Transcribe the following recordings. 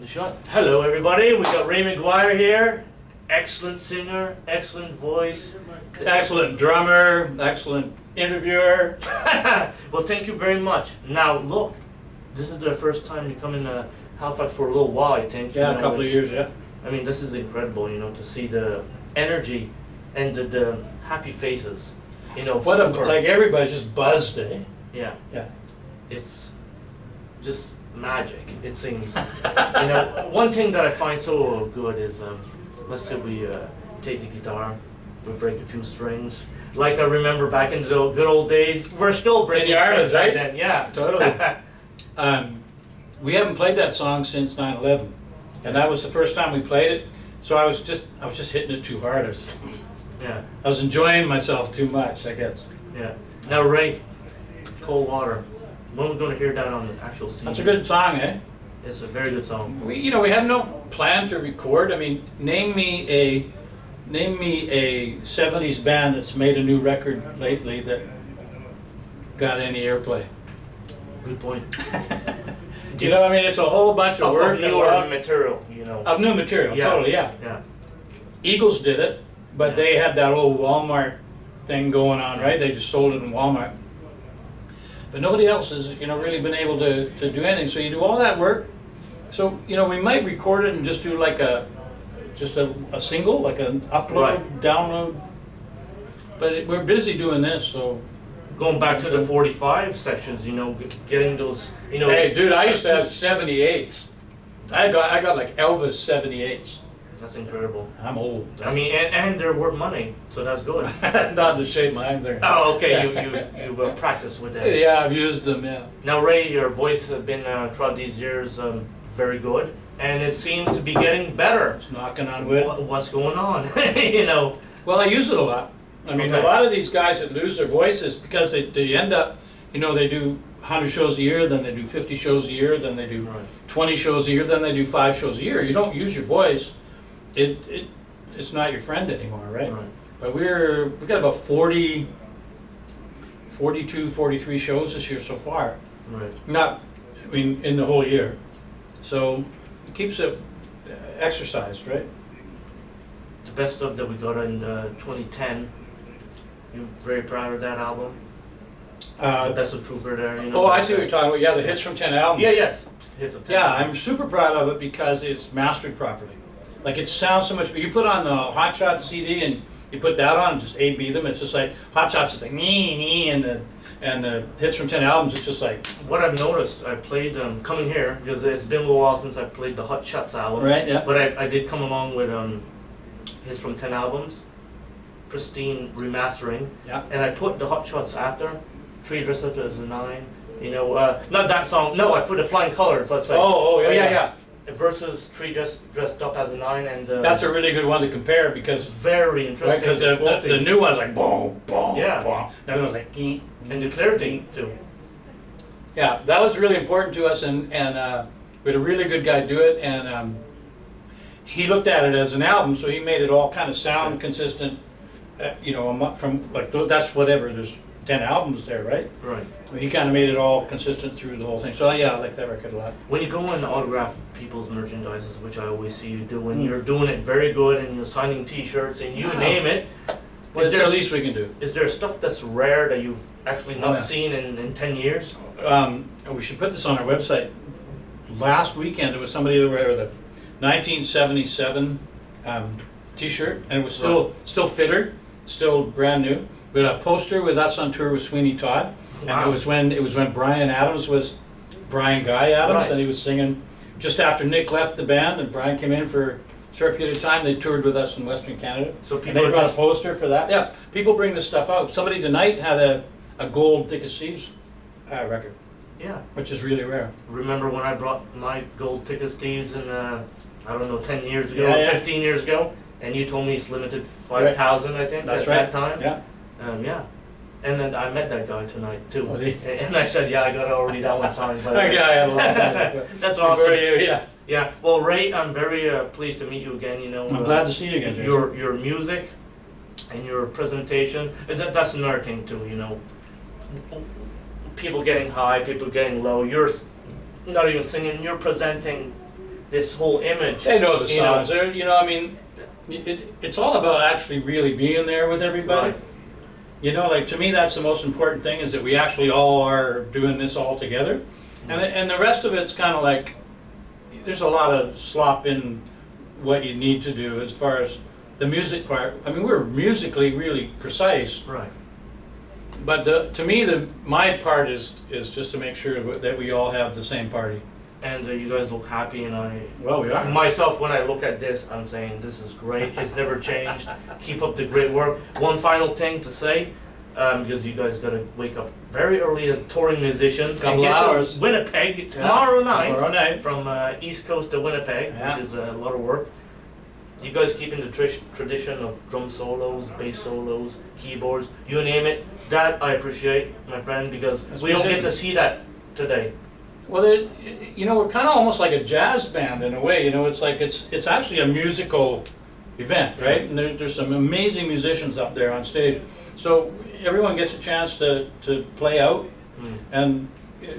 The shot. Hello, everybody. We got Ray McGuire here. Excellent singer, excellent voice, Excellent drummer, excellent interviewer. Well, thank you very much. Now, look, this is the first time you come in Halifax for a little while, I think. Yeah, a couple of years, yeah. I mean, this is incredible, to see the energy and the happy faces, What a, like everybody's just buzzed, eh? Yeah. Yeah. It's just magic, it seems. One thing that I find so good is, let's say we take the guitar, we break a few strings. Like I remember back in the good old days, we're still breaking strings right? then, yeah. Totally. We haven't played that song since 9/11, and that was the first time we played it. So I was just hitting it too hard. I was enjoying myself too much, I guess. Yeah. Now, Ray, Cold Water. When we're going to hear that on the actual CD? That's a good song, eh? It's a very good song. We have no plan to record. I mean, name me a 70s band that's made a new record lately that got any airplay. Good point. I mean, it's a whole bunch of work new material, Of new material, yeah. totally, yeah. Yeah. Eagles did it, but they had that old Walmart thing going on, right? They just sold it in Walmart. But nobody else has, really been able to do anything. So you do all that work. So, we might record it and just do like a single, like an upload, download. But we're busy doing this, so. Going back to the 45 sections, getting those, Hey, dude, I used to have 78s. I got like Elvis 78s. That's incredible. I'm old. I mean, and they're worth money, so that's good. Not to shave my hands. Oh, okay. You've practiced with that. Yeah, I've used them. Yeah. Now, Ray, your voice has been throughout these years very good, and it seems to be getting better. It's knocking on wood. What's going on? Well, I use it a lot. I mean, a lot of these guys that lose their voices because they end up, they do 100 shows a year, then they do 50 shows a year, then they do 20 shows a year, then they do 5 shows a year. You don't use your voice. It's not your friend anymore, right? But we got about 42, 43 shows this year so far. Right. In the whole year. So it keeps it exercised, right? The best stuff that we got in 2010. You're very proud of that album. That's a trooper there. I see what you're talking about. Yeah, the hits from 10 albums. Yeah, yes. Hits of 10. Yeah, I'm super proud of it because it's mastered properly. Like it sounds so much, but you put on the Hot Shots CD and you put that on and just A/B them. It's just like Hot Shots is like nee, and the hits from 10 albums. It's just like. What I've noticed, I played coming here because it's been a little while since I played the Hot Shots album. Right. Yeah. But I did come along with hits from 10 albums, pristine remastering. Yeah. And I put the Hot Shots after. Tree dressed up as a 9. Not that song. No, I put the Flying Colors. Let's say. Yeah. Versus Tree dressed up as a 9, and that's a really good one to compare because very interesting. Because the new one's like boom, boom, boom. The other one's like and the clarity too. Yeah, that was really important to us, and we had a really good guy do it, and he looked at it as an album, so he made it all kind of sound consistent. From like that's whatever. There's 10 albums there, right? Right. He kind of made it all consistent through the whole thing. So yeah, I like that record a lot. When you go and autograph people's merchandises, which I always see you doing, you're doing it very good, and you're signing T-shirts, and you name it. Well, it's the least we can do. Is there stuff that's rare that you've actually not seen in 10 years? We should put this on our website. Last weekend, it was somebody that wore the 1977 T-shirt, and it was still fitted, still brand new. We had a poster with us on tour with Sweeney Todd, and it was when Brian Adams was Brian Guy Adams, and he was singing just after Nick left the band, and Brian came in for a short period of time. They toured with us in Western Canada, so and they brought a poster for that. Yeah, people bring this stuff out. Somebody tonight had a gold Thick as Thieves record. Yeah, which is really rare. Remember when I brought my gold Thick as Thieves in 10 years ago, 15 years ago, and you told me it's limited 5,000, I think. That's at that time. Yeah. And then I met that guy tonight too, and I said, I got already that one signed. That guy had a lot of time. That's awesome. Yeah. Well, Ray, I'm very pleased to meet you again. I'm glad to see you again, Jason. Your music and your presentation. That's another thing too. People getting high, people getting low. You're not even singing. You're presenting this whole image. They know the you know. songs. They're, you know, I mean, it's all about actually really being there with everybody. Right. You know, like to me, that's the most important thing is that we actually all are doing this all together. And the rest of it's kind of like, there's a lot of slop in what you need to do as far as the music part. I mean, we're musically really precise. Right. But to me, my part is just to make sure that we all have the same party. And you guys look happy, and Well, we are. myself, when I look at this, I'm saying this is great. It's never changed. Keep up the great work. One final thing to say, because you guys got to wake up very early as touring musicians. Couple and get hours. to Winnipeg tomorrow night. Tomorrow night. From East Coast to Winnipeg, Yeah. which is a lot of work. You guys keeping the tradition of drum solos, bass solos, keyboards, you name it. That I appreciate, my friend, because As we don't get to musicians. see that today. Well, you know, we're kind of almost like a jazz band in a way. You know, it's like it's actually a musical event, right? And there's some amazing musicians up there on stage, so everyone gets a chance to play out and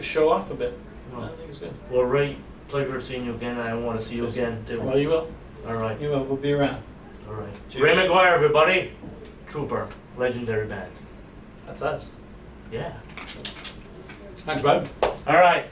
show off a bit. Well, I think it's good. Well, Ray, pleasure seeing you again. I want to see you again too. Well, you will. All right. You will. We'll be around. All right. Cheers. Ray McGuire, everybody. Trooper, legendary band. That's us. Yeah. Thanks, bud. All right.